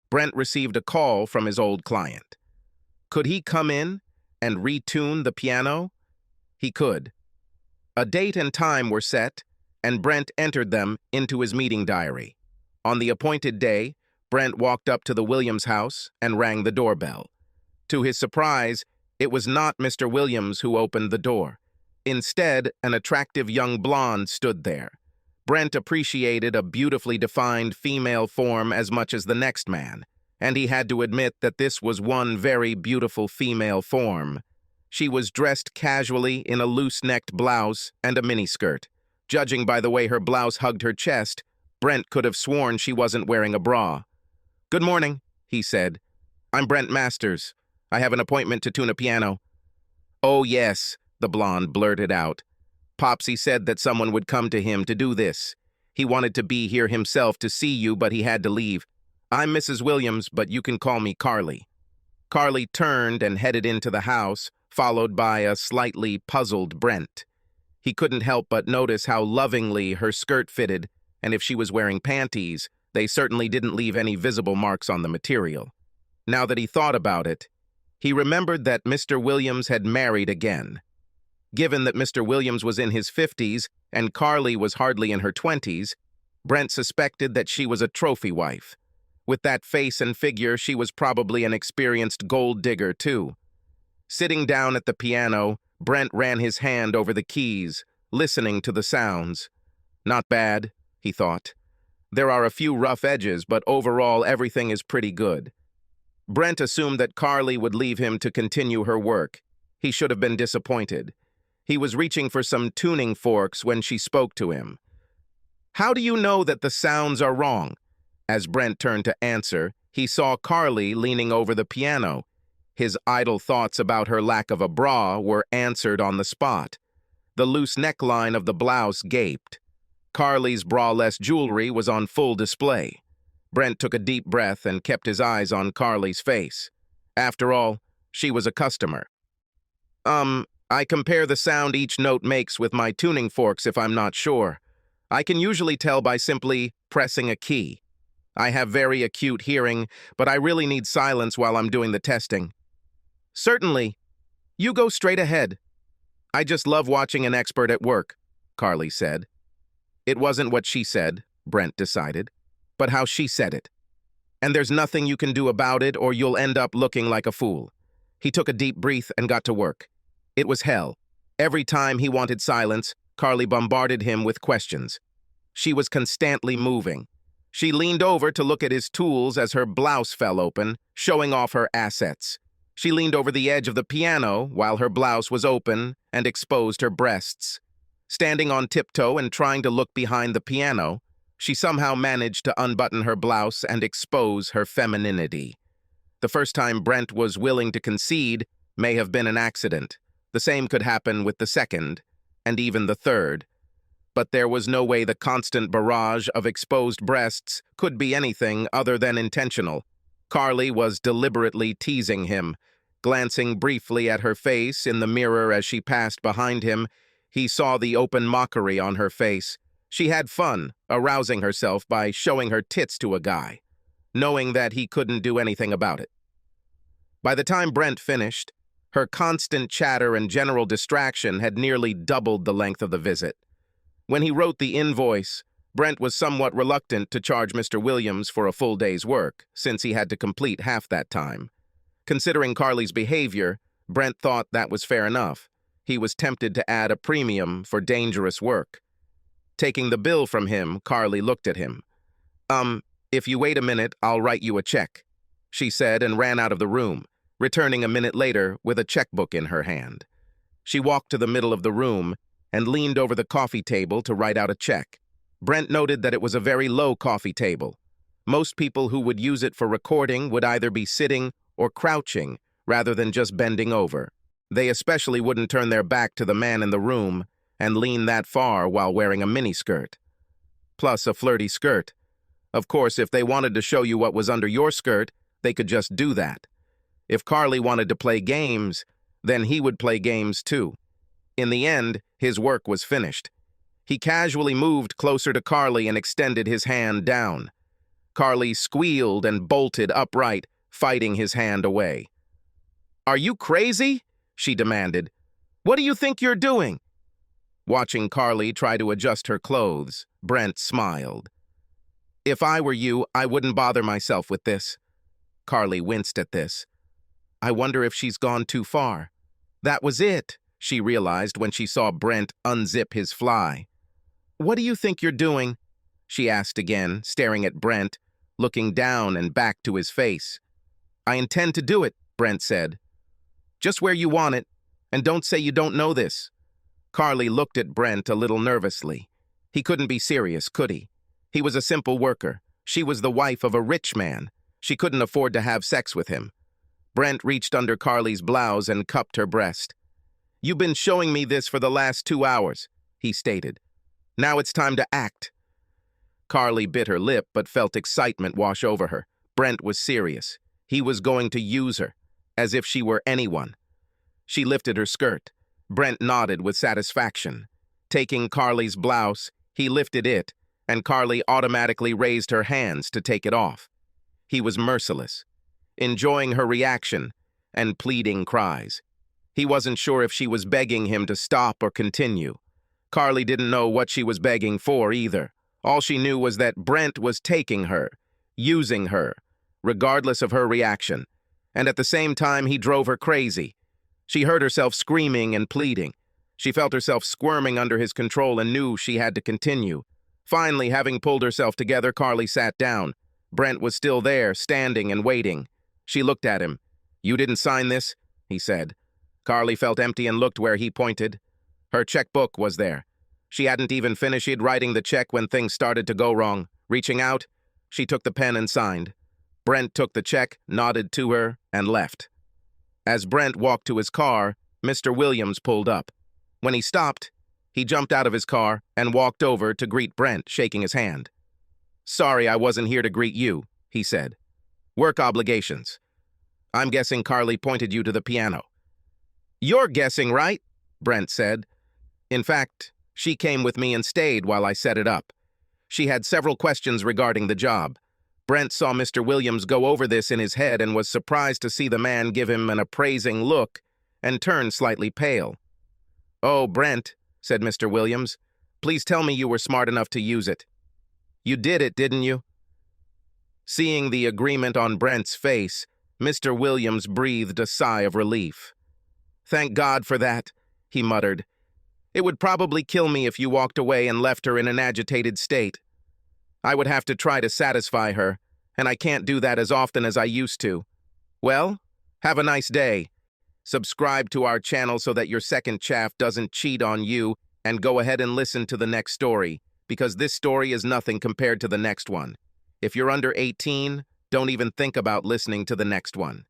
Brent received a call from his old client. Could he come in and retune the piano? He could. A date and time were set, and Brent entered them into his meeting diary. On the appointed day, Brent walked up to the Williams house and rang the doorbell. To his surprise, it was not Mr. Williams who opened the door. Instead, an attractive young blonde stood there. Brent appreciated a beautifully defined female form as much as the next man, and he had to admit that this was one very beautiful female form. She was dressed casually in a loose-necked blouse and a miniskirt. Judging by the way her blouse hugged her chest, Brent could have sworn she wasn't wearing a bra. "Good morning," he said. "I'm Brent Masters. I have an appointment to tune a piano." "Oh, yes," the blonde blurted out. "Popsy said that someone would come to him to do this. He wanted to be here himself to see you, but he had to leave. I'm Mrs. Williams, but you can call me Carly." Carly turned and headed into the house, followed by a slightly puzzled Brent. He couldn't help but notice how lovingly her skirt fitted, and if she was wearing panties, they certainly didn't leave any visible marks on the material. Now that he thought about it, he remembered that Mr. Williams had married again. Given that Mr. Williams was in his 50s and Carly was hardly in her 20s, Brent suspected that she was a trophy wife. With that face and figure, she was probably an experienced gold digger, too. Sitting down at the piano, Brent ran his hand over the keys, listening to the sounds. Not bad, he thought. There are a few rough edges, but overall everything is pretty good. Brent assumed that Carly would leave him to continue her work. He should have been disappointed. He was reaching for some tuning forks when she spoke to him. "How do you know that the sounds are wrong?" As Brent turned to answer, he saw Carly leaning over the piano. His idle thoughts about her lack of a bra were answered on the spot. The loose neckline of the blouse gaped. Carly's braless jewelry was on full display. Brent took a deep breath and kept his eyes on Carly's face. After all, she was a customer. I compare the sound each note makes with my tuning forks if I'm not sure. I can usually tell by simply pressing a key. I have very acute hearing, but I really need silence while I'm doing the testing." "Certainly. You go straight ahead." "I just love watching an expert at work," Carly said. It wasn't what she said, Brent decided, but how she said it. "And there's nothing you can do about it or you'll end up looking like a fool." He took a deep breath and got to work. It was hell. Every time he wanted silence, Carly bombarded him with questions. She was constantly moving. She leaned over to look at his tools as her blouse fell open, showing off her assets. She leaned over the edge of the piano while her blouse was open and exposed her breasts. Standing on tiptoe and trying to look behind the piano, she somehow managed to unbutton her blouse and expose her femininity. The first time Brent was willing to concede may have been an accident. The same could happen with the second, and even the third. But there was no way the constant barrage of exposed breasts could be anything other than intentional. Carly was deliberately teasing him. Glancing briefly at her face in the mirror as she passed behind him, he saw the open mockery on her face. She had fun, arousing herself by showing her tits to a guy, knowing that he couldn't do anything about it. By the time Brent finished, her constant chatter and general distraction had nearly doubled the length of the visit. When he wrote the invoice, Brent was somewhat reluctant to charge Mr. Williams for a full day's work, since he had to complete half that time. Considering Carly's behavior, Brent thought that was fair enough. He was tempted to add a premium for dangerous work. Taking the bill from him, Carly looked at him. If you wait a minute, I'll write you a check," she said and ran out of the room, returning a minute later with a checkbook in her hand. She walked to the middle of the room and leaned over the coffee table to write out a check. Brent noted that it was a very low coffee table. Most people who would use it for recording would either be sitting or crouching rather than just bending over. They especially wouldn't turn their back to the man in the room and lean that far while wearing a miniskirt. Plus a flirty skirt. Of course, if they wanted to show you what was under your skirt, they could just do that. If Carly wanted to play games, then he would play games too. In the end, his work was finished. He casually moved closer to Carly and extended his hand down. Carly squealed and bolted upright, fighting his hand away. "Are you crazy?" she demanded. "What do you think you're doing?" Watching Carly try to adjust her clothes, Brent smiled. "If I were you, I wouldn't bother myself with this." Carly winced at this. "I wonder if she's gone too far." That was it, she realized when she saw Brent unzip his fly. "What do you think you're doing?" she asked again, staring at Brent, looking down and back to his face. "I intend to do it," Brent said. "Just where you want it, and don't say you don't know this." Carly looked at Brent a little nervously. He couldn't be serious, could he? He was a simple worker. She was the wife of a rich man. She couldn't afford to have sex with him. Brent reached under Carly's blouse and cupped her breast. "You've been showing me this for the last 2 hours," he stated. "Now it's time to act." Carly bit her lip but felt excitement wash over her. Brent was serious. He was going to use her, as if she were anyone. She lifted her skirt. Brent nodded with satisfaction. Taking Carly's blouse, he lifted it, and Carly automatically raised her hands to take it off. He was merciless, enjoying her reaction and pleading cries. He wasn't sure if she was begging him to stop or continue. Carly didn't know what she was begging for either. All she knew was that Brent was taking her, using her, regardless of her reaction. And at the same time, he drove her crazy. She heard herself screaming and pleading. She felt herself squirming under his control and knew she had to continue. Finally, having pulled herself together, Carly sat down. Brent was still there, standing and waiting. She looked at him. "You didn't sign this?" he said. Carly felt empty and looked where he pointed. Her checkbook was there. She hadn't even finished writing the check when things started to go wrong. Reaching out, she took the pen and signed. Brent took the check, nodded to her, and left. As Brent walked to his car, Mr. Williams pulled up. When he stopped, he jumped out of his car and walked over to greet Brent, shaking his hand. "Sorry I wasn't here to greet you," he said. "Work obligations. I'm guessing Carly pointed you to the piano." "You're guessing, right?" Brent said. "In fact, she came with me and stayed while I set it up. She had several questions regarding the job." Brent saw Mr. Williams go over this in his head and was surprised to see the man give him an appraising look and turn slightly pale. "Oh, Brent," said Mr. Williams, "please tell me you were smart enough to use it. You did it, didn't you?" Seeing the agreement on Brent's face, Mr. Williams breathed a sigh of relief. "Thank God for that," he muttered. "It would probably kill me if you walked away and left her in an agitated state. I would have to try to satisfy her, and I can't do that as often as I used to. Well, have a nice day. Subscribe to our channel so that your second chaff doesn't cheat on you, and go ahead and listen to the next story, because this story is nothing compared to the next one. If you're under 18, don't even think about listening to the next one."